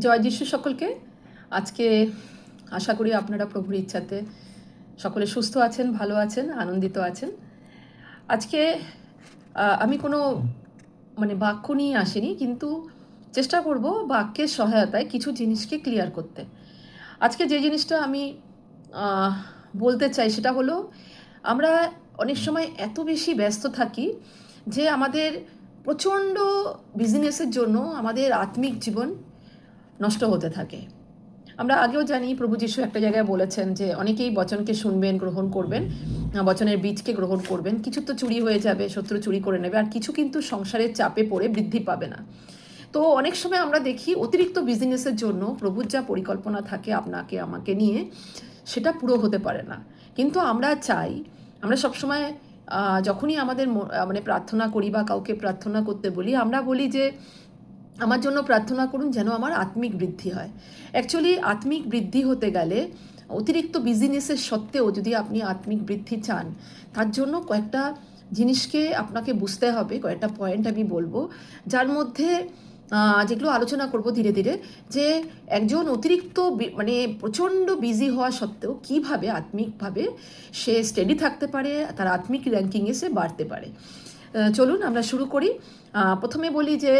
জয় যিশু সকলকে। আজকে আশা করি আপনারা প্রভুর ইচ্ছাতে সকলে সুস্থ আছেন, ভালো আছেন, আনন্দিত আছেন। আজকে আমি কোনো বাক্য নিয়ে আসিনি, কিন্তু চেষ্টা করব বাক্যের সহায়তায় কিছু জিনিসকে ক্লিয়ার করতে। আজকে যে জিনিসটা আমি আহ, বলতে চাই সেটা হলো, আমরা অনেক সময় এত বেশি ব্যস্ত থাকি যে আমাদের প্রচণ্ড বিজনেসের জন্য আমাদের আত্মিক জীবন নষ্ট হতে থাকে। আমরা আগেও জানি প্রভু যিশু একটা জায়গায় বলেছেন যে অনেকেই বচনকে শুনবেন, গ্রহণ করবেন, বচনের বীজকে গ্রহণ করবেন, কিছু তো চুরি হয়ে যাবে, শত্রু চুরি করে নেবে, আর কিছু কিন্তু সংসারের চাপে পড়ে বৃদ্ধি পাবে না। তো অনেক সময় আমরা দেখি অতিরিক্ত বিজনেসের জন্য প্রভুর যা পরিকল্পনা থাকে আপনাকে আমাকে নিয়ে, সেটা পুরো হতে পারে না। কিন্তু আমরা চাই, আমরা সবসময় যখনই আমাদের প্রার্থনা করি বা কাউকে প্রার্থনা করতে বলি, আমরা বলি যে আমার জন্য প্রার্থনা করুন যেন আমার আত্মিক বৃদ্ধি হয়। অ্যাকচুয়ালি আত্মিক বৃদ্ধি হতে গেলে অতিরিক্ত বিজনেসের সত্ত্বেও যদি আপনি আত্মিক বৃদ্ধি চান, তার জন্য কয়েকটা জিনিসকে আপনাকে বুঝতে হবে। কয়েকটা পয়েন্ট আমি বলবো, যার মধ্যে যেগুলো আলোচনা করব ধীরে ধীরে, যে একজন অতিরিক্ত প্রচণ্ড বিজি হওয়া সত্ত্বেও কীভাবে আত্মিকভাবে সে স্টেডি থাকতে পারে, তার আত্মিক র্যাঙ্কিংয়ে সে বাড়তে পারে। চলুন আমরা শুরু করি। প্রথমে বলি যে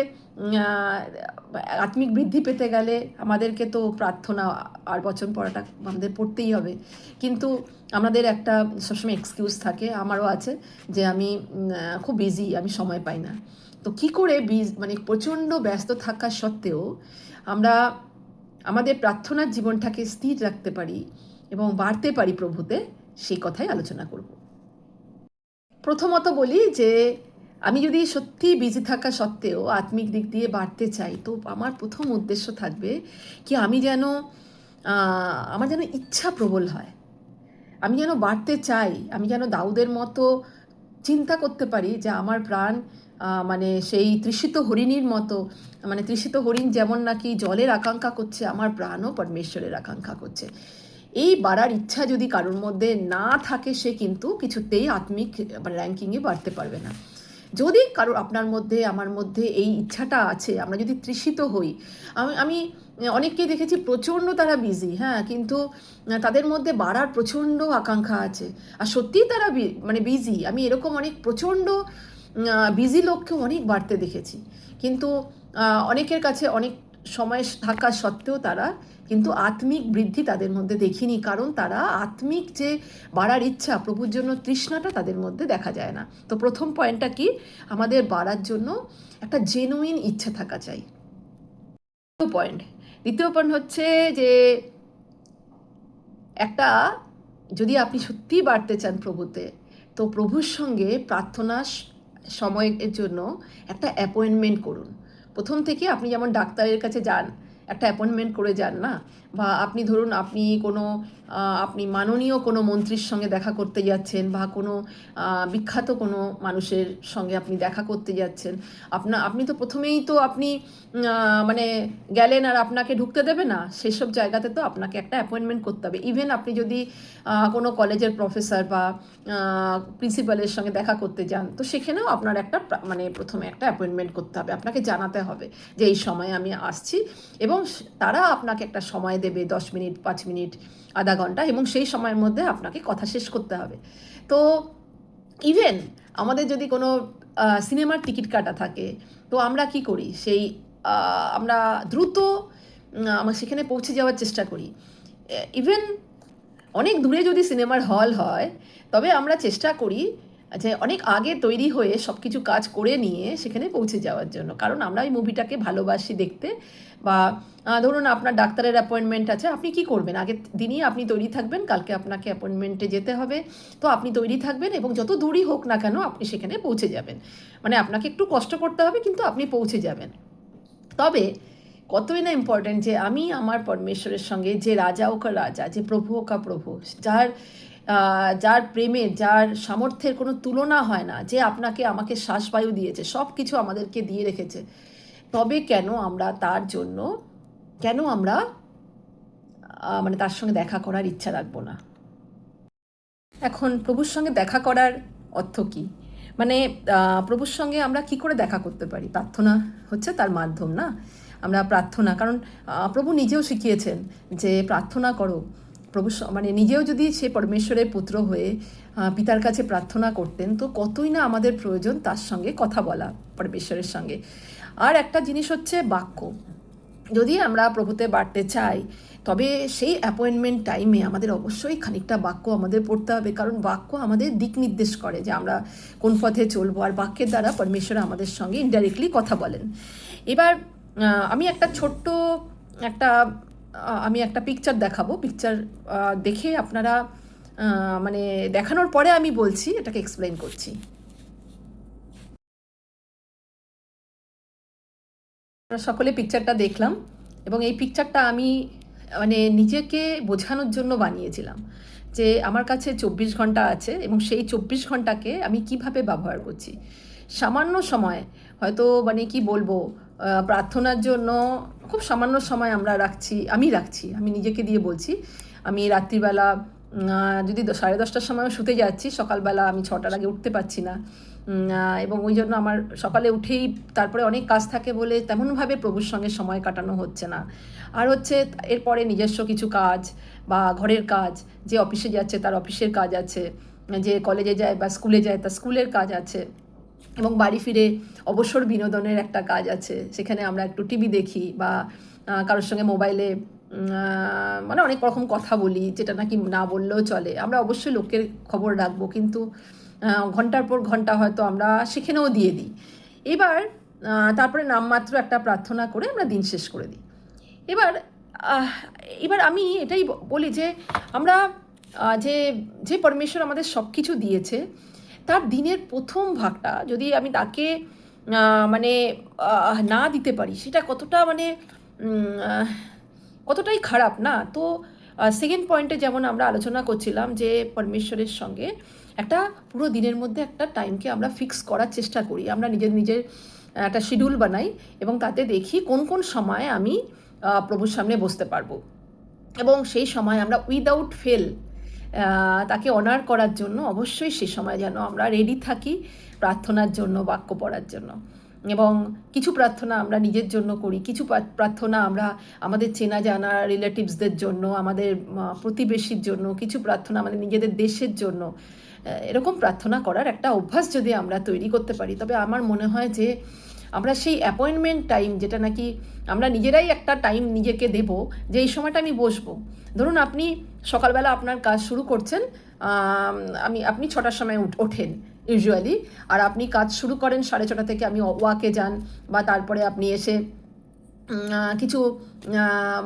আত্মিক বৃদ্ধি পেতে গেলে আমাদেরকে তো প্রার্থনা আর বচন পড়াটা আমাদের পড়তেই হবে। কিন্তু আমাদের একটা সবসময় এক্সকিউজ থাকে, আমারও আছে, যে আমি খুব বিজি, আমি সময় পাই না। তো কী করে প্রচণ্ড ব্যস্ত থাকা সত্ত্বেও আমরা আমাদের প্রার্থনার জীবনটাকে স্থির রাখতে পারি এবং বাড়তে পারি প্রভুতে, সেই কথাই আলোচনা করব। প্রথমত বলি যে আমি যদি সত্যি বিজি থাকা সত্ত্বেও আত্মিক দিক দিয়ে বাড়তে চাই, তো আমার প্রথম উদ্দেশ্য থাকবে কি, আমার যেন ইচ্ছা প্রবল হয়, আমি যেন বাড়তে চাই, আমি যেন দাউদের মতো চিন্তা করতে পারি যে আমার প্রাণ সেই তৃষিত হরিণীর মতো, তৃষিত হরিণ যেমন নাকি জলের আকাঙ্ক্ষা করছে, আমার প্রাণও পরমেশ্বরের আকাঙ্ক্ষা করছে। এই বাড়ার ইচ্ছা যদি কারোর মধ্যে না থাকে, সে কিন্তু কিছুতেই আত্মিক র্যাঙ্কিংয়ে বাড়তে পারবে না। যদি কারোর আপনার মধ্যে আমার মধ্যে এই ইচ্ছাটা আছে, আমরা যদি তৃষিত হই, আমি অনেককেই দেখেছি প্রচণ্ড তারা বিজি, হ্যাঁ, কিন্তু তাদের মধ্যে বাড়ার প্রচণ্ড আকাঙ্ক্ষা আছে, আর সত্যিই তারা বিজি। আমি এরকম অনেক প্রচণ্ড বিজি লোককে অনেক বাড়তে দেখেছি, কিন্তু অনেকের কাছে অনেক সময় থাকা সত্ত্বেও তারা কিন্তু আত্মিক বৃদ্ধি তাদের মধ্যে দেখিনি, কারণ তারা আত্মিক যে বাড়ার ইচ্ছা, প্রভুর জন্য তৃষ্ণাটা তাদের মধ্যে দেখা যায় না। তো প্রথম পয়েন্টটা কি, আমাদের বাড়ার জন্য একটা জেনুইন ইচ্ছা থাকা চাই। দ্বিতীয় পয়েন্ট হচ্ছে যে একটা, যদি আপনি সত্যিই বাড়তে চান প্রভুতে, তো প্রভুর সঙ্গে প্রার্থনা সময়ের জন্য একটা অ্যাপয়েন্টমেন্ট করুন। প্রথম থেকে আপনি যেমন ডাক্তারের কাছে যান, একটা অ্যাপয়েন্টমেন্ট করে যান না, বা আপনি ধরুন আপনি মাননীয় কোনো মন্ত্রীর সঙ্গে দেখা করতে যাচ্ছেন, বা কোনো বিখ্যাত কোনো মানুষের সঙ্গে আপনি দেখা করতে যাচ্ছেন, আপনি তো প্রথমেই তো আপনি গেলেন আর আপনাকে ঢুকতে দেবে না, সেসব জায়গাতে তো আপনাকে একটা অ্যাপয়েন্টমেন্ট করতে হবে। ইভেন আপনি যদি কোনো কলেজের প্রফেসর বা প্রিন্সিপালের সঙ্গে দেখা করতে যান, তো সেখানেও আপনার একটা প্রথমে একটা অ্যাপয়েন্টমেন্ট করতে হবে, আপনাকে জানাতে হবে যে এই সময়ে আমি আসছি, এবং তারা আপনাকে একটা সময় দেবে, 10 মিনিট, 5 মিনিট, আধা ঘন্টা, এবং সেই সময়ের মধ্যে আপনাকে কথা শেষ করতে হবে। তো ইভেন আমাদের যদি কোনো সিনেমার টিকিট কাটা থাকে, তো আমরা কি করি, আমরা দ্রুত আমরা সেখানে পৌঁছে যাওয়ার চেষ্টা করি। ইভেন অনেক দূরে যদি সিনেমার হল হয়, তবে আমরা চেষ্টা করি যে অনেক আগে তৈরি হয়ে সব কিছু কাজ করে নিয়ে সেখানে পৌঁছে যাওয়ার জন্য, কারণ আমরা ওই মুভিটাকে ভালোবাসি দেখতে। বা ধরুন আপনার ডাক্তারের অ্যাপয়েন্টমেন্ট আছে, আপনি কি করবেন, আগের দিনই আপনি তৈরি থাকবেন, কালকে আপনাকে অ্যাপয়েন্টমেন্টে যেতে হবে, তো আপনি তৈরি থাকবেন, এবং যত দূরই হোক না কেন আপনি সেখানে পৌঁছে যাবেন। আপনাকে একটু কষ্ট করতে হবে, কিন্তু আপনি পৌঁছে যাবেন। তবে কতই না ইম্পর্ট্যান্ট যে আমি আমার পরমেশ্বরের সঙ্গে, যে রাজা ওকা রাজা, যে প্রভু ওকা প্রভু, যার প্রেমের, যার সামর্থ্যের কোনো তুলনা হয় না, যে আমাকে শ্বাসবায়ু দিয়েছে, সব কিছু আমাদেরকে দিয়ে রেখেছে, তবে কেন আমরা তার জন্য তার সঙ্গে দেখা করার ইচ্ছা রাখবো না? এখন প্রভুর সঙ্গে দেখা করার অর্থ কী? প্রভুর সঙ্গে আমরা কি করে দেখা করতে পারি? প্রার্থনা হচ্ছে তার মাধ্যম, না? আমরা প্রার্থনা, কারণ প্রভু নিজেও শিখিয়েছেন যে প্রার্থনা করো। প্রভু মানে নিজেও যদি সে পরমেশ্বরের পুত্র হয়ে পিতার কাছে প্রার্থনা করতেন, তো কতই না আমাদের প্রয়োজন তার সঙ্গে কথা বলা, পরমেশ্বরের সঙ্গে। আর একটা জিনিস হচ্ছে বাক্য। যদি আমরা প্রভুতে বাড়তে চাই, তবে সেই অ্যাপয়েন্টমেন্ট টাইমে আমাদের অবশ্যই খানিকটা বাক্য আমাদের পড়তে হবে, কারণ বাক্য আমাদের দিক নির্দেশ করে যে আমরা কোন পথে চলবো, আর বাক্যের দ্বারা পরমেশ্বর আমাদের সঙ্গে ইনডাইরেক্টলি কথা বলেন। এবার আমি একটা ছোট্ট একটা আমি একটা পিকচার দেখাবো। পিকচার দেখে আপনারা মানে দেখানোর পরে আমি বলছি, এটাকে এক্সপ্লেন করছি। আমরা সকলে পিকচারটা দেখলাম, এবং এই পিকচারটা আমি মানে নিজেকে বোঝানোর জন্য বানিয়েছিলাম যে আমার কাছে 24 ঘন্টা আছে, এবং সেই 24 ঘন্টাকে আমি কিভাবে ব্যবহার করছি। সামান্য সময়, হয়তো মানে কি বলবো, প্রার্থনার জন্য খুব সামান্য সময় আমরা রাখছি, আমি নিজেকে দিয়ে বলছি। আমি রাত্রিবেলা যদি 10:30টার সময় শুতে যাচ্ছি, সকালবেলা আমি 6টার আগে উঠতে পারছি না, এবং ওই জন্য আমার সকালে উঠেই তারপরে অনেক কাজ থাকে বলে তেমনভাবে প্রভুর সঙ্গে সময় কাটানো হচ্ছে না। আর হচ্ছে এরপরে নিজস্ব কিছু কাজ বা ঘরের কাজ, যে অফিসে যাচ্ছে তার অফিসের কাজ আছে, যে কলেজে যায় বা স্কুলে যায় তার স্কুলের কাজ আছে, এবং বাড়ি ফিরে অবসর বিনোদনের একটা কাজ আছে, সেখানে আমরা একটু টিভি দেখি বা কারোর সঙ্গে মোবাইলে মানে অনেক রকম কথা বলি, যেটা নাকি না বললেও চলে। আমরা অবশ্যই লোকের খবর রাখবো, কিন্তু ঘন্টার পর ঘন্টা হয়তো আমরা সেখানেও দিয়ে দিই। এবার তারপরে নামমাত্র একটা প্রার্থনা করে আমরা দিন শেষ করে দিই। এবার এবার আমি এটাই বলি যে আমরা যে যে পরমেশ্বর আমাদের সব কিছু দিয়েছে, তার দিনের প্রথম ভাগটা যদি আমি তাকে মানে না দিতে পারি, সেটা কতটা মানে কতটাই খারাপ না। তো সেকেন্ড পয়েন্টে যেমন আমরা আলোচনা করছিলাম যে পরমেশ্বরের সঙ্গে একটা পুরো দিনের মধ্যে একটা টাইমকে আমরা ফিক্স করার চেষ্টা করি, আমরা নিজের একটা শিডিউল বানাই, এবং তাতে দেখি কোন কোন সময় আমি প্রভুর সামনে বসতে পারবো, এবং সেই সময় আমরা উইদাউট ফেল তাকে অনার করার জন্য অবশ্যই সে সময় যেন আমরা রেডি থাকি প্রার্থনার জন্য, বাক্য পড়ার জন্য। এবং কিছু প্রার্থনা আমরা নিজের জন্য করি, কিছু প্রার্থনা আমরা আমাদের চেনা জানা রিলেটিভসদের জন্য, আমাদের প্রতিবেশীর জন্য, কিছু প্রার্থনা আমাদের নিজেদের দেশের জন্য। এরকম প্রার্থনা করার একটা অভ্যাস যদি আমরা তৈরি করতে পারি, তবে আমার মনে হয় যে আমরা সেই অ্যাপয়েন্টমেন্ট টাইম, যেটা নাকি আমরা নিজেরাই একটা টাইম নিজেকে দেব যে এই সময়টা আমি বসবো। ধরুন আপনি সকালবেলা আপনার কাজ শুরু করছেন, আপনি 6টার সময় ওঠেন ইউজুয়ালি, আর আপনি কাজ শুরু করেন 6:30 থেকে, আপনি ওয়াকে যান, বা তারপরে আপনি এসে কিছু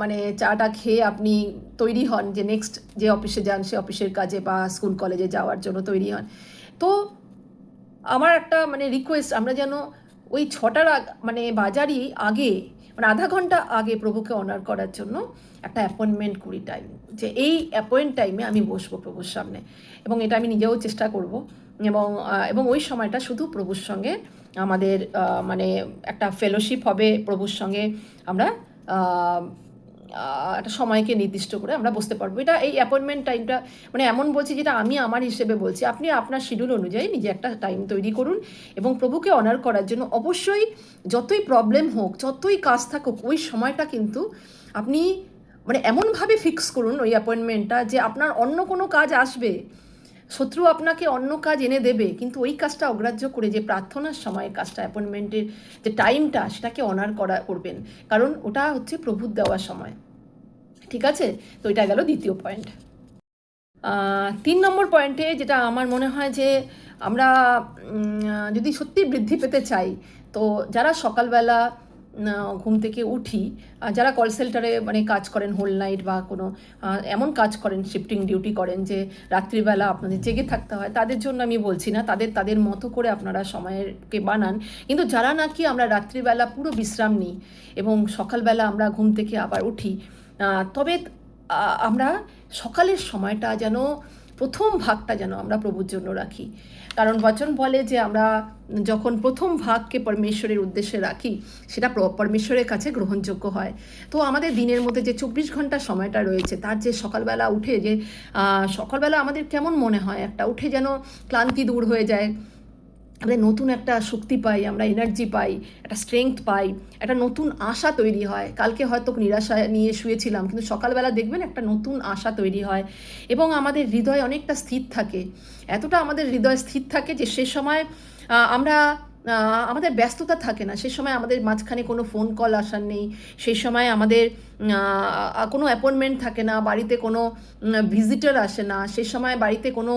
মানে চাটা খেয়ে আপনি তৈরি হন যে নেক্সট যে অফিসে যান সে অফিসের কাজে বা স্কুল কলেজে যাওয়ার জন্য তৈরি হন। তো আমার একটা মানে রিকোয়েস্ট, আমরা যেন ওই 6টার মানে বাজারই আগে, মানে আধা ঘন্টা আগে প্রভুকে অনার করার জন্য একটা অ্যাপয়েন্টমেন্ট করি টাইম, যে এই অ্যাপয়েন্ট টাইমে আমি বসবো প্রভুর সামনে, এবং এটা আমি নিজেও চেষ্টা করব। এবং ওই সময়টা শুধু প্রভুর সঙ্গে আমাদের মানে একটা ফেলোশিপ হবে, প্রভুর সঙ্গে আমরা একটা সময়কে নির্দিষ্ট করে আমরা বসতে পারবো। এটা এই অ্যাপয়েন্টমেন্ট টাইমটা মানে এমন বলছি যেটা আমি আমার হিসেবে বলছি, আপনি আপনার শিডিউল অনুযায়ী নিজে একটা টাইম তৈরি করুন, এবং প্রভুকে অনার করার জন্য অবশ্যই যতই প্রবলেম হোক, যতই কাজ থাকুক, ওই সময়টা কিন্তু আপনি মানে এমনভাবে ফিক্স করুন ওই অ্যাপয়েন্টমেন্টটা, যে আপনার অন্য কোনো কাজ আসবে, শত্রু আপনাকে অন্য কাজ এনে দেবে, কিন্তু ওই কাজটা অগ্রাহ্য করে যে প্রার্থনার সময় কাজটা, অ্যাপয়েন্টমেন্টের যে টাইমটা, সেটাকে অনার করবেন, কারণ ওটা হচ্ছে প্রভুর দেওয়া সময়। ঠিক আছে, তো এটা গেল দ্বিতীয় পয়েন্ট। 3 নম্বর পয়েন্টে যেটা আমার মনে হয় যে আমরা যদি সত্যি বৃদ্ধি পেতে চাই, তো যারা সকালবেলা ঘুম থেকে উঠি, যারা কল সেন্টারে মানে কাজ করেন হোল নাইট, বা কোনো এমন কাজ করেন, শিফটিং ডিউটি করেন যে রাত্রিবেলা আপনাদের জেগে থাকতে হয়, তাদের জন্য আমি বলছি না, তাদের মতো করে আপনারা সময়কে বানান। কিন্তু যারা নাকি আমরা রাত্রিবেলা পুরো বিশ্রাম নিই এবং সকালবেলা আমরা ঘুম থেকে আবার উঠি, তবে আমরা সকালের সময়টা যেন, প্রথম ভাগটা যেন আমরা প্রভুর জন্য রাখি, কারণ বচন বলে যে আমরা যখন প্রথম ভাগকে পরমেশ্বরের উদ্দেশ্যে রাখি, সেটা পরমেশ্বরের কাছে গ্রহণযোগ্য হয়। তো আমাদের দিনের মধ্যে যে 24 ঘন্টা সময়টা রয়েছে, তার যে সকালবেলা উঠে যে সকালবেলা আমাদের কেমন মনে হয়, একটা উঠে যেন ক্লান্তি দূর হয়ে যায়, আমরা নতুন একটা শক্তি পাই, আমরা এনার্জি পাই, একটা স্ট্রেংথ পাই, একটা নতুন আশা তৈরি হয়। কালকে হয়তো নিরাশা নিয়ে শুয়েছিলাম, কিন্তু সকালবেলা দেখবেন একটা নতুন আশা তৈরি হয় এবং আমাদের হৃদয় অনেকটা স্থির থাকে। এতটা আমাদের হৃদয় স্থির থাকে যে সে সময় আমরা আমাদের ব্যস্ততা থাকে না, সে সময় আমাদের মাঝখানে কোনো ফোন কল আসার নেই, সেই সময় আমাদের কোনো অ্যাপয়েন্টমেন্ট থাকে না, বাড়িতে কোনো ভিজিটার আসে না, সেই সময় বাড়িতে কোনো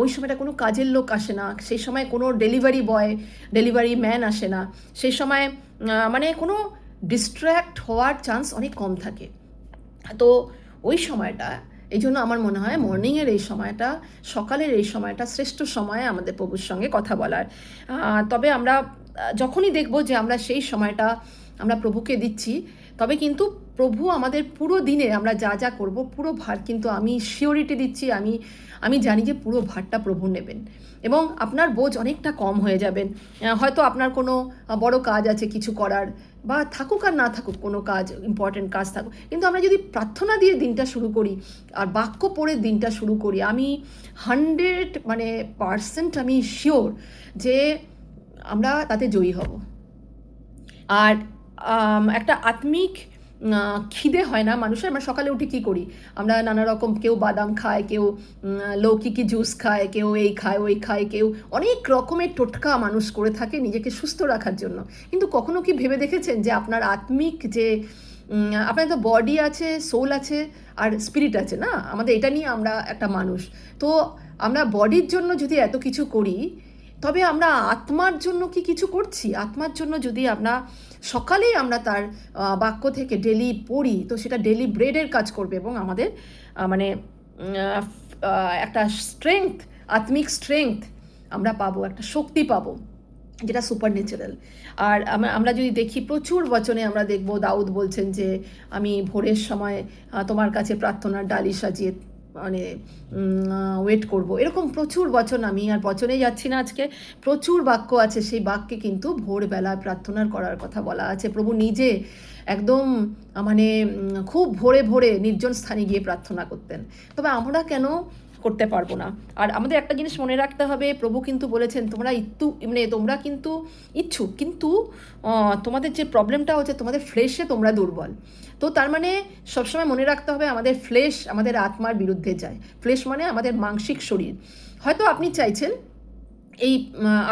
ওই সময়টা কোনো কাজের লোক আসে না, সেই সময় কোনো ডেলিভারি বয়, ডেলিভারি ম্যান আসে না, সেই সময় মানে কোনো ডিস্ট্র্যাক্ট হওয়ার চান্স অনেক কম থাকে। তো ওই সময়টা, এই জন্য আমার মনে হয় মর্নিংয়ের এই সময়টা, সকালের এই সময়টা শ্রেষ্ঠ সময় আমাদের প্রভুর সঙ্গে কথা বলার। তবে আমরা যখনই দেখব যে আমরা সেই সময়টা আমরা প্রভুকে দিচ্ছি, তবে কিন্তু প্রভু আমাদের পুরো দিনে আমরা যা যা করব পুরো ভার কিন্তু আমি শিওরিটি দিচ্ছি, আমি জানি যে পুরো ভারটা প্রভু নেবেন এবং আপনার বোঝ অনেকটা কম হয়ে যাবেন। হয়তো আপনার কোনো বড় কাজ আছে কিছু করার, বা থাকুক আর না থাকুক কোনো কাজ, ইম্পর্টেন্ট কাজ থাকুক, কিন্তু আমরা যদি প্রার্থনা দিয়ে দিনটা শুরু করি আর বাক্য পড়ে দিনটা শুরু করি, আমি 100% আমি শিওর যে আমরা তাতে জয়ী হব। আর একটা আত্মিক খিদে হয় না মানুষের। আমরা সকালে উঠে কী করি, আমরা নানা রকম, কেউ বাদাম খায়, কেউ লৌকিকি জুস খায়, কেউ এই খায় ওই খায়, কেউ অনেক রকমের টোটকা মানুষ করে থাকে নিজেকে সুস্থ রাখার জন্য। কিন্তু কখনো কি ভেবে দেখেছেন যে আপনার আত্মিক যে আপনার তো বডি আছে, সোল আছে আর স্পিরিট আছে না, আমাদের এটা নিয়ে আমরা একটা মানুষ। তো আমরা বডির জন্য যদি এত কিছু করি, তবে আমরা আত্মার জন্য কি কিছু করছি? আত্মার জন্য যদি আমরা সকালেই আমরা তার বাক্য থেকে ডেলি পড়ি, তো সেটা ডেলি ব্রেডের কাজ করবে এবং আমাদের মানে একটা স্ট্রেংথ, আত্মিক স্ট্রেংথ আমরা পাবো, একটা শক্তি পাবো যেটা সুপার ন্যাচারাল। আর আমরা যদি দেখি প্রচুর বচনে আমরা দেখব দাউদ বলছেন যে আমি ভোরের সময় তোমার কাছে প্রার্থনার ডালি সাজিয়ে মানে ওয়েট করব, এরকম প্রচুর বচন। আমি আর বচনে যাচ্ছি না আজকে, প্রচুর বাক্য আছে, সেই বাক্যে কিন্তু ভোরবেলায় প্রার্থনার করার কথা বলা আছে। প্রভু নিজে একদম মানে খুব ভোরে ভোরে নির্জন স্থানে গিয়ে প্রার্থনা করতেন। তবে আমরা কেন করতে পারবো না? আর আমাদের একটা জিনিস মনে রাখতে হবে, প্রভু কিন্তু বলেছেন তোমরা কিন্তু ইচ্ছুক, কিন্তু তোমাদের যে প্রবলেমটা হচ্ছে তোমাদের ফ্লেশে তোমরা দুর্বল। তো তার মানে সবসময় মনে রাখতে হবে আমাদের ফ্লেশ আমাদের আত্মার বিরুদ্ধে যায়। ফ্লেশ মানে আমাদের মানসিক শরীর। হয়তো আপনি চাইছেন এই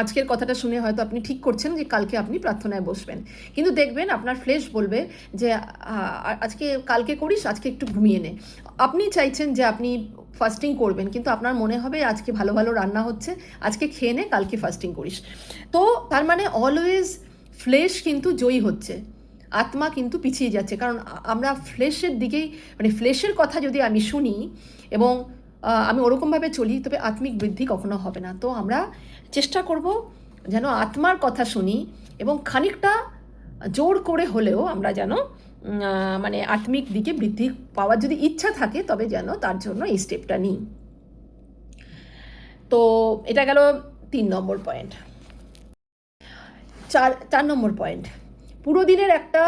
আজকের কথাটা শুনে হয়তো আপনি ঠিক করছেন যে কালকে আপনি প্রার্থনায় বসবেন, কিন্তু দেখবেন আপনার ফ্লেশ বলবে যে কালকে করিস, আজকে একটু ঘুমিয়ে নে। আপনি চাইছেন যে আপনি ফাস্টিং করবেন, কিন্তু আপনার মনে হবে আজকে ভালো ভালো রান্না হচ্ছে, আজকে খেয়ে নে, কালকে ফাস্টিং করিস। তো তার মানে অলওয়েজ ফ্লেশ কিন্তু জয়ী হচ্ছে, আত্মা কিন্তু পিছিয়ে যাচ্ছে। কারণ আমরা ফ্লেশের দিকেই, মানে ফ্লেশের কথা যদি আমি শুনি এবং আমি ওরকমভাবে চলি, তবে আত্মিক বৃদ্ধি কখনো হবে না। তো আমরা চেষ্টা করব যেন আত্মার কথা শুনি এবং খানিকটা জোর করে হলেও আমরা যেন মানে আত্মিক দিকে বৃদ্ধি পাওয়ার যদি ইচ্ছা থাকে, তবে যেন তার জন্য এই স্টেপটা নিই। তো এটা গেল 3 নম্বর পয়েন্ট। 4 নম্বর পয়েন্ট, পুরো দিনের একটা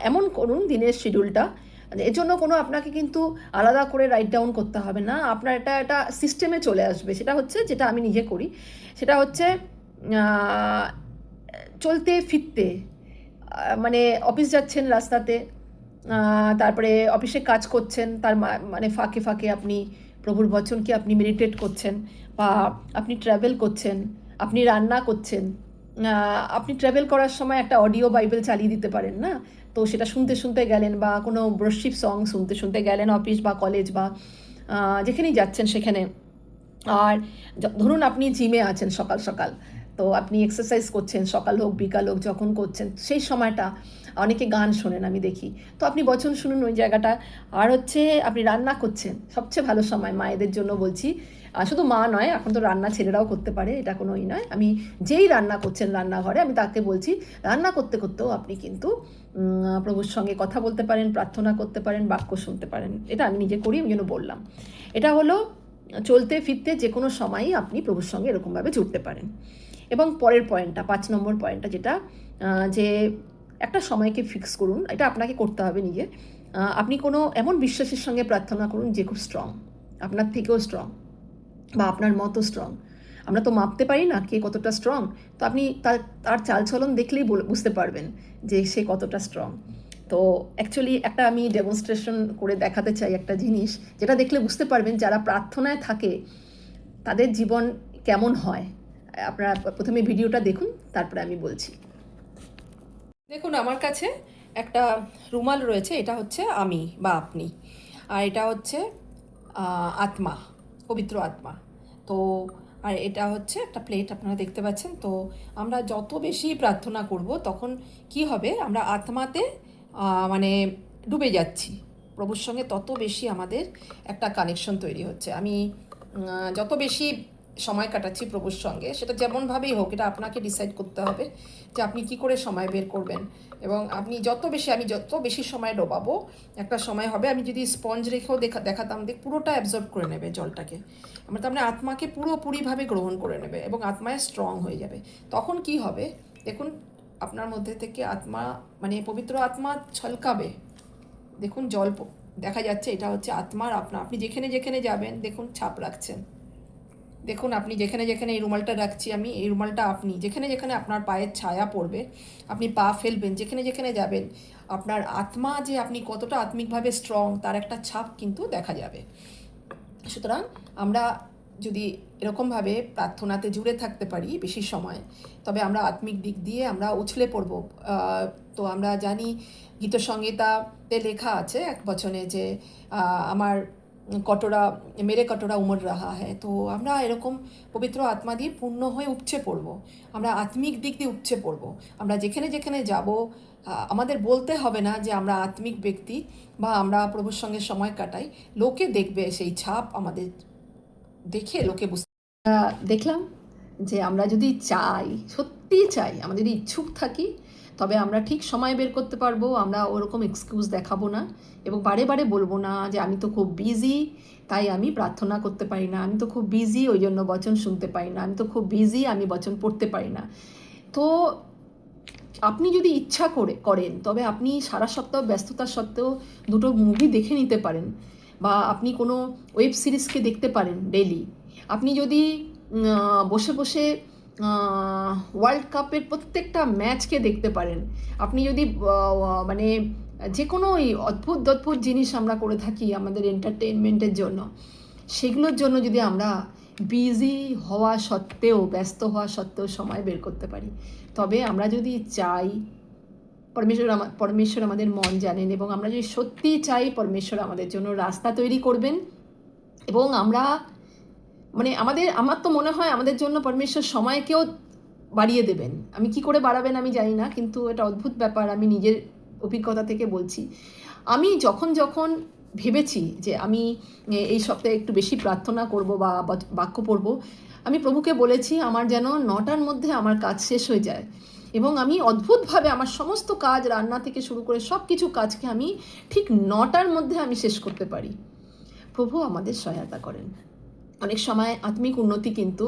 এমন করুন দিনের শিডিউলটা, এর জন্য কোনো আপনাকে কিন্তু আলাদা করে রাইট ডাউন করতে হবে না, আপনার একটা সিস্টেমে চলে আসবে। সেটা হচ্ছে, যেটা আমি নিজে করি, সেটা হচ্ছে চলতে ফিরতে, মানে অফিস যাচ্ছেন রাস্তাতে, তারপরে অফিসে কাজ করছেন, তার মানে ফাঁকে ফাঁকে আপনি প্রভুর বচনকে আপনি মেডিটেট করছেন, বা আপনি ট্রাভেল করছেন, আপনি রান্না করছেন। আপনি ট্রাভেল করার সময় একটা অডিও বাইবেল চালিয়ে দিতে পারেন না, তো সেটা শুনতে শুনতে গেলেন, বা কোনো ওয়ার্শিপ সং শুনতে শুনতে গেলেন অফিস বা কলেজ বা যেখানেই যাচ্ছেন সেখানে। আর ধরুন আপনি জিমে আছেন সকাল সকাল, তো আপনি এক্সারসাইজ করছেন, সকাল হোক বিকাল হোক যখন করছেন, সেই সময়টা অনেকে গান শোনেন আমি দেখি, তো আপনি বচন শুনুন ওই জায়গাটা। আর হচ্ছে আপনি রান্না করছেন, সবচেয়ে ভালো সময়, মায়েদের জন্য বলছি, শুধু মা নয়, এখন তো রান্না ছেলেরাও করতে পারে, এটা কোনো নয়। আমি যেই রান্না করছেন রান্নাঘরে, আমি তাকে বলছি রান্না করতে করতেও আপনি কিন্তু প্রভুর সঙ্গে কথা বলতে পারেন, প্রার্থনা করতে পারেন, বাক্য শুনতে পারেন। এটা আমি নিজে করি, আমি জন্য বললাম। এটা হলো চলতে ফিরতে যে কোনো সময়ই আপনি প্রভুর সঙ্গে এরকমভাবে জুড়তে পারেন। এবং পরের পয়েন্টটা, 5 নম্বর পয়েন্টটা, যেটা যে একটা সময়কে ফিক্স করুন, এটা আপনাকে করতে হবে নিজে। আপনি কোনো এমন বিশ্বাসের সঙ্গে প্রার্থনা করুন যে খুব স্ট্রং, আপনার থেকেও স্ট্রং, বা আপনার মতো স্ট্রং। আমরা তো মাপতে পারি না কে কতটা স্ট্রং, তো আপনি তার চালচলন দেখলেই বুঝতে পারবেন যে সে কতটা স্ট্রং। তো অ্যাকচুয়ালি একটা আমি ডেমনস্ট্রেশন করে দেখাতে চাই একটা জিনিস, যেটা দেখলে বুঝতে পারবেন যারা প্রার্থনায় থাকে তাদের জীবন কেমন হয়। আপনারা প্রথমে ভিডিওটা দেখুন, তারপরে আমি বলছি। দেখুন, আমার কাছে একটা রুমাল রয়েছে, এটা হচ্ছে আমি বা আপনি, আর এটা হচ্ছে আত্মা, পবিত্র আত্মা। তো আর এটা হচ্ছে একটা প্লেট, আপনারা দেখতে পাচ্ছেন। তো আমরা যত বেশি প্রার্থনা করব তখন কি হবে, আমরা আত্মাতে মানে ডুবে যাচ্ছি প্রভুর সঙ্গে, তত বেশি আমাদের একটা কানেকশন তৈরি হচ্ছে। আমি যত বেশি সময় কাটাচ্ছি প্রভুর সঙ্গে, সেটা যেমনভাবেই হোক, এটা আপনাকে ডিসাইড করতে হবে যে আপনি কি করে সময় বের করবেন। এবং আপনি আমি যত বেশি সময় ডোবাবো, একটা সময় হবে আমি যদি স্পঞ্জ রেখেও দেখাতাম, পুরোটা অ্যাবজর্ব করে নেবে জলটাকে। আমরা তার মানে আত্মাকে পুরোপুরিভাবে গ্রহণ করে নেবে এবং আত্মায় স্ট্রং হয়ে যাবে। তখন কি হবে দেখুন, আপনার মধ্যে থেকে আত্মা মানে পবিত্র আত্মা ছলকাবে। দেখুন জল দেখা যাচ্ছে, এটা হচ্ছে আত্মার আপনি যেখানে যেখানে যাবেন দেখুন ছাপ রাখছেন। দেখুন আপনি যেখানে যেখানে এই রুমালটা রাখছি আমি, এই রুমালটা আপনি যেখানে যেখানে আপনার পায়ের ছায়া পড়বে, আপনি পা ফেলবেন, যেখানে যেখানে যাবেন, আপনার আত্মা যে আপনি কতটা আত্মিকভাবে স্ট্রং তার একটা ছাপ কিন্তু দেখা যাবে। সুতরাং আমরা যদি এরকমভাবে প্রার্থনাতে জুড়ে থাকতে পারি বেশি সময়, তবে আমরা আত্মিক দিক দিয়ে আমরা উছলে পড়ব। তো আমরা জানি গীতসংহিতাতে লেখা আছে এক বচনে যে আমার মেরে কটোরা উমর রাহা হ্যায়। তো আমরা এরকম পবিত্র আত্মা দিয়ে পূর্ণ হয়ে উপচে পড়ব, আমরা আত্মিক দিক দিয়ে উপচে পড়ব। আমরা যেখানে যেখানে যাব আমাদের বলতে হবে না যে আমরা আত্মিক ব্যক্তি বা আমরা প্রভুর সঙ্গে সময় কাটাই, লোকে দেখবে সেই ছাপ আমাদের দেখে লোকে বুঝতে। দেখলাম যে আমরা যদি চাই, সত্যিই চাই, আমরা যদি ইচ্ছুক থাকি, তবে আমরা ঠিক সময় বের করতে পারবো। আমরা ওরকম এক্সকিউজ দেখাবো না এবং বারে বারে বলবো না যে আমি তো খুব বিজি তাই আমি প্রার্থনা করতে পারি না, আমি তো খুব বিজি ওই জন্য বচন শুনতে পারি না, আমি তো খুব বিজি আমি বচন পড়তে পারি না। তো আপনি যদি ইচ্ছা করেন তবে আপনি সারা সপ্তাহ ব্যস্ততা সত্ত্বেও দুটো মুভি দেখে নিতে পারেন, বা আপনি কোনো ওয়েব সিরিজকে দেখতে পারেন ডেইলি। আপনি যদি বসে বসে ওয়ার্ল্ড কাপের প্রত্যেকটা ম্যাচকে দেখতে পারেন। আপনি যদি মানে যে কোনো এই অদ্ভুত জিনিস আমরা করে থাকি আমাদের এন্টারটেনমেন্টের জন্য, সেগুলোর জন্য যদি আমরা বিজি হওয়া সত্ত্বেও, ব্যস্ত হওয়া সত্ত্বেও সময় বের করতে পারি, তবে আমরা যদি চাই, পরমেশ্বর আমাদের মন জানেন, এবং আমরা যদি সত্যি চাই, পরমেশ্বর আমাদের জন্য রাস্তা তৈরি করবেন। এবং আমরা মানে আমার তো মনে হয় আমাদের জন্য পরমেশ্বর সময়কেও বাড়িয়ে দেবেন। আমি কি করে বাড়াবেন আমি জানি না, কিন্তু এটা অদ্ভুত ব্যাপার, আমি নিজের অভিজ্ঞতা থেকে বলছি। আমি যখন ভেবেছি যে আমি এই সপ্তাহে একটু বেশি প্রার্থনা করব বা বাক্য পড়ব, আমি প্রভুকে বলেছি আমার যেন 9টার মধ্যে আমার কাজ শেষ হয়ে যায়, এবং আমি অদ্ভুতভাবে আমার সমস্ত কাজ, রান্না থেকে শুরু করে সব কিছু কাজকে আমি ঠিক 9টার মধ্যে আমি শেষ করতে পারি। প্রভু আমাদের সহায়তা করেন। অনেক সময় আত্মিক উন্নতি কিন্তু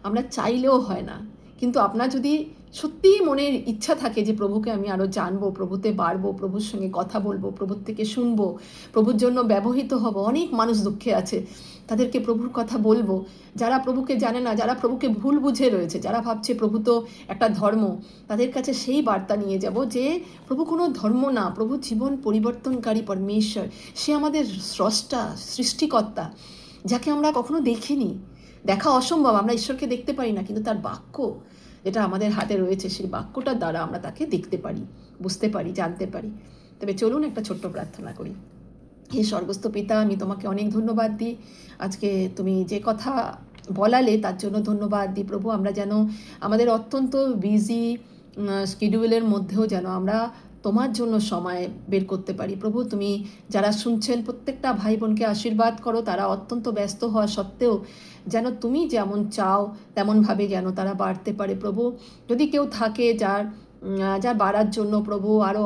আমরা চাইলেও হয় না, কিন্তু আপনার যদি সত্যিই মনের ইচ্ছা থাকে যে প্রভুকে আমি আরও জানবো, প্রভুতে বাড়বো, প্রভুর সঙ্গে কথা বলবো, প্রভুর থেকে শুনবো, প্রভুর জন্য ব্যবহৃত হব। অনেক মানুষ দুঃখে আছে, তাদেরকে প্রভুর কথা বলবো। যারা প্রভুকে জানে না, যারা প্রভুকে ভুল বুঝে রয়েছে, যারা ভাবছে প্রভু তো একটা ধর্ম, তাদের কাছে সেই বার্তা নিয়ে যাব যে প্রভু কোনো ধর্ম না, প্রভু জীবন পরিবর্তনকারী পরমেশ্বর। সে আমাদের স্রষ্টা, সৃষ্টিকর্তা, যাকে আমরা কখনো দেখিনি। দেখা অসম্ভব, আমরা ঈশ্বরকে দেখতে পারি না, কিন্তু তার বাক্য যেটা আমাদের হাতে রয়েছে, সেই বাক্যটার দ্বারা আমরা তাকে দেখতে পারি, বুঝতে পারি, জানতে পারি। তবে চলুন একটা ছোট্ট প্রার্থনা করি। হে স্বর্গস্থ পিতা, আমি তোমাকে অনেক ধন্যবাদ দিই, আজকে তুমি যে কথা বলালে তার জন্য ধন্যবাদ দিই প্রভু। আমরা যেন আমাদের অত্যন্ত বিজি শিডিউলের মধ্যেও যেন আমরা তোমার জন্য সময় বের করতে পারি। প্রভু, তুমি যারা শুনছেন প্রত্যেকটা ভাই বোনকে আশীর্বাদ করো, তারা অত্যন্ত ব্যস্ত হওয়া সত্ত্বেও যেন তুমি যেমন চাও তেমনভাবে যেন তারা বাড়তে পারে। প্রভু, যদি কেউ থাকে যার বাড়ার জন্য প্রভু আরও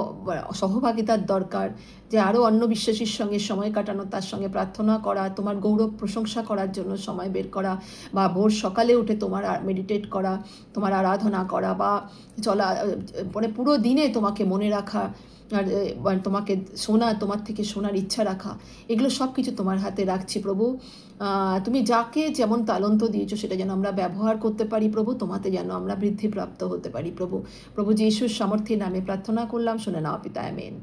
সহভাগিতার দরকার, যে আরও অন্য বিশ্বাসীর সঙ্গে সময় কাটানো, তার সঙ্গে প্রার্থনা করা, তোমার গৌরব প্রশংসা করার জন্য সময় বের করা, বা ভোর সকালে উঠে তোমার মেডিটেট করা, তোমার আরাধনা করা, বা চলা মানে পুরো দিনে তোমাকে মনে রাখা, আর তোমাকে তোমার থেকে শোনার ইচ্ছা রাখা, এগুলো সব কিছু তোমার হাতে রাখছি প্রভু। তুমি যাকে যেমন তালন্ত দিয়েছো সেটা যেন আমরা ব্যবহার করতে পারি প্রভু, তোমাতে যেন আমরা বৃদ্ধিপ্রাপ্ত হতে পারি প্রভু। প্রভু যিশুর সামর্থ্যের নামে প্রার্থনা করলাম, শুনে নাও পিতা, আমেন।